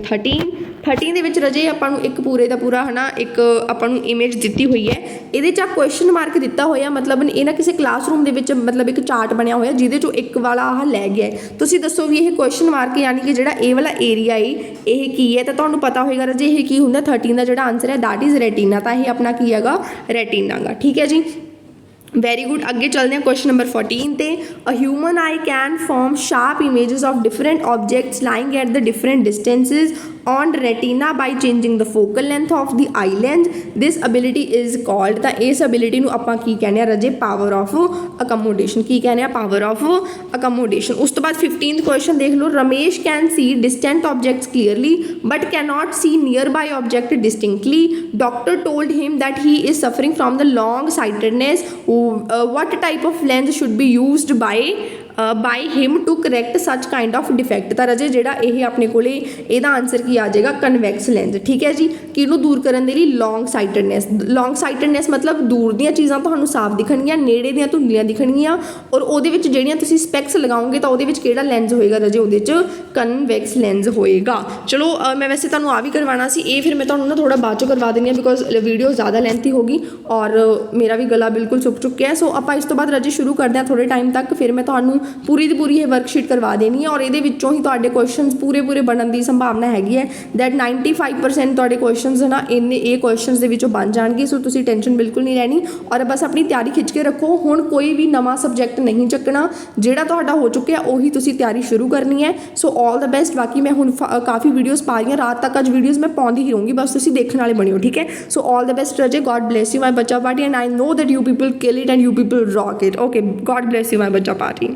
13 ਦੇ ਵਿੱਚ ਰਜੇ ਆਪਾਂ ਨੂੰ ਇੱਕ ਪੂਰੇ ਦਾ ਪੂਰਾ ਹੈ ਨਾ ਇੱਕ ਆਪਾਂ ਨੂੰ ਇਮੇਜ ਦਿੱਤੀ ਹੋਈ ਹੈ ਇਹਦੇ 'ਚ ਆ ਕੁਐਸਚਨ ਮਾਰਕ ਦਿੱਤਾ ਹੋਇਆ ਮਤਲਬ ਇਹ ਨਾ ਕਿਸੇ ਕਲਾਸਰੂਮ ਦੇ ਵਿੱਚ ਮਤਲਬ ਇੱਕ ਚਾਰਟ ਬਣਿਆ ਹੋਇਆ ਜਿਹਦੇ 'ਚੋਂ ਇੱਕ ਵਾਲਾ ਆਹ ਲੈ ਗਿਆ। ਤੁਸੀਂ ਦੱਸੋ ਵੀ ਇਹ ਕੁਐਸਚਨ ਮਾਰਕ ਯਾਨੀ ਕਿ ਜਿਹੜਾ ਇਹ ਵਾਲਾ ਏਰੀਆ ਹੈ ਇਹ ਕੀ ਹੈ ਤਾਂ ਤੁਹਾਨੂੰ ਪਤਾ ਹੋਏਗਾ ਰਜੇ ਇਹ ਕੀ ਹੁੰਦਾ। 13 ਦਾ ਜਿਹੜਾ ਆਨਸਰ ਹੈ ਦੈਟ ਇਜ਼ ਰੈਟੀਨਾ। ਤਾਂ ਇਹ ਆਪਣਾ ਕੀ ਹੈਗਾ ਰੈਟੀਨਾ ਗਾ। ਠੀਕ ਹੈ ਜੀ ਵੈਰੀ ਗੁੱਡ। ਅੱਗੇ ਚੱਲਦੇ ਹਾਂ ਕੁਐਸਚਨ ਨੰਬਰ 14 ਤੇ a human eye can form sharp images of different objects lying at the different distances on retina by changing the focal length of the eye lens. This ability is called ਤਾਂ ਇਸ ability ਨੂੰ ਆਪਾਂ ਕੀ ਕਹਿੰਦੇ ਆ ਰਜੇ ਪਾਵਰ ਆਫ ਅਕਮੋਡੇਸ਼ਨ। ਕੀ ਕਹਿੰਦੇ ਆ ਪਾਵਰ ਆਫ ਅਕਮੋਡੇਸ਼ਨ। ਉਸ ਤੋਂ ਬਾਅਦ 15th ਕੁਐਸਚਨ ਦੇਖ ਲਓ Ramesh can see distant objects clearly but cannot see nearby object distinctly. Doctor told him that he is suffering from the long sightedness. What type of lens should be used by by him to correct such kind of defect. ਤਾਂ ਰਾਜੇ ਜਿਹੜਾ ਇਹ ਆਪਣੇ ਕੋਲੇ ਇਹਦਾ ਆਨਸਰ ਕੀ ਆ ਜਾਏਗਾ, ਕਨਵੈਕਸ ਲੈਂਸ। ਠੀਕ ਹੈ ਜੀ, ਕਿਹਨੂੰ ਦੂਰ ਕਰਨ ਦੇ ਲਈ, ਲੌਂਗ ਸਾਈਟਡਨੈਸ। ਲੌਂਗ ਸਾਈਟਡਨੈਸ ਮਤਲਬ ਦੂਰ ਦੀਆਂ ਚੀਜ਼ਾਂ ਤੁਹਾਨੂੰ ਸਾਫ਼ ਦਿਖਣਗੀਆਂ, ਨੇੜੇ ਦੀਆਂ ਧੁੰਦਲੀਆਂ ਦਿਖਣਗੀਆਂ, ਔਰ ਉਹਦੇ ਵਿੱਚ ਜਿਹੜੀਆਂ ਤੁਸੀਂ ਸਪੈਕਸ ਲਗਾਓਗੇ ਤਾਂ ਉਹਦੇ ਵਿੱਚ ਕਿਹੜਾ ਲੈਂਸ ਹੋਏਗਾ ਰਾਜੇ, ਉਹਦੇ 'ਚ ਕਨਵੈਕਸ ਲੈਂਸ ਹੋਏਗਾ। ਚਲੋ ਮੈਂ ਵੈਸੇ ਤੁਹਾਨੂੰ ਆ ਵੀ ਕਰਵਾਉਣਾ ਸੀ, ਇਹ ਫਿਰ ਮੈਂ ਤੁਹਾਨੂੰ ਨਾ ਥੋੜ੍ਹਾ ਬਾਅਦ 'ਚੋਂ ਕਰਵਾ ਦਿੰਦੀ ਹਾਂ ਬਿਕੋਜ਼ ਵੀਡੀਓ ਜ਼ਿਆਦਾ ਲੈਂਥੀ ਹੋ ਗਈ ਔਰ ਮੇਰਾ ਵੀ ਗਲਾ ਬਿਲਕੁਲ ਸੁੱਕ ਚੁੱਕਿਆ। ਸੋ ਆਪਾਂ ਇਸ ਤੋਂ ਬਾਅਦ ਰਾਜੇ ਸ਼ੁਰੂ ਕਰਦੇ ਹਾਂ ਥੋੜ੍ਹੇ ਟਾਈਮ ਤੱਕ, ਫਿਰ ਮੈਂ ਤੁਹਾਨੂੰ ਪੂਰੀ ਦੀ ਪੂਰੀ ਇਹ ਵਰਕਸ਼ੀਟ ਕਰਵਾ ਦੇਣੀ ਹੈ ਔਰ ਇਹਦੇ ਵਿੱਚੋਂ ਹੀ ਤੁਹਾਡੇ ਕੁਐਸਚਨਸ ਪੂਰੇ ਬਣਨ ਦੀ ਸੰਭਾਵਨਾ ਹੈਗੀ ਹੈ ਦੈਟ 95% ਤੁਹਾਡੇ ਕੁਐਸਚਨਸ ਨਾ ਇਹ ਕੁਐਸਚਨਸ ਦੇ ਵਿੱਚੋਂ ਬਣ ਜਾਣਗੇ। ਸੋ ਤੁਸੀਂ ਟੈਨਸ਼ਨ ਬਿਲਕੁਲ ਨਹੀਂ ਲੈਣੀ ਔਰ ਬਸ ਆਪਣੀ ਤਿਆਰੀ ਖਿੱਚ ਕੇ ਰੱਖੋ। ਹੁਣ ਕੋਈ ਵੀ ਨਵਾਂ ਸਬਜੈਕਟ ਨਹੀਂ ਚੱਕਣਾ, ਜਿਹੜਾ ਤੁਹਾਡਾ ਹੋ ਚੁੱਕਿਆ ਉਹੀ ਤੁਸੀਂ ਤਿਆਰੀ ਸ਼ੁਰੂ ਕਰਨੀ ਹੈ। ਸੋ ਆਲ ਦ ਬੈਸਟ। ਬਾਕੀ ਮੈਂ ਹੁਣ ਕਾਫੀ ਵੀਡੀਓਜ਼ ਪਾ ਰਹੀ ਹਾਂ, ਰਾਤ ਤੱਕ ਅੱਜ ਵੀਡੀਓਜ਼ ਮੈਂ ਪਾਉਂਦੀ ਹੀ ਰਹੂੰਗੀ, ਬਸ ਤੁਸੀਂ ਦੇਖਣ ਵਾਲੇ ਬਣਿਓ। ਠੀਕ ਹੈ, ਸੋ ਆਲ ਦ ਬੈਸਟ ਰਾਜੇ, ਗॉड ब्लेस यू माय बच्चा party and I know that you people kill it and you people rock it. Okay, God bless you my बच्चा पार्टी।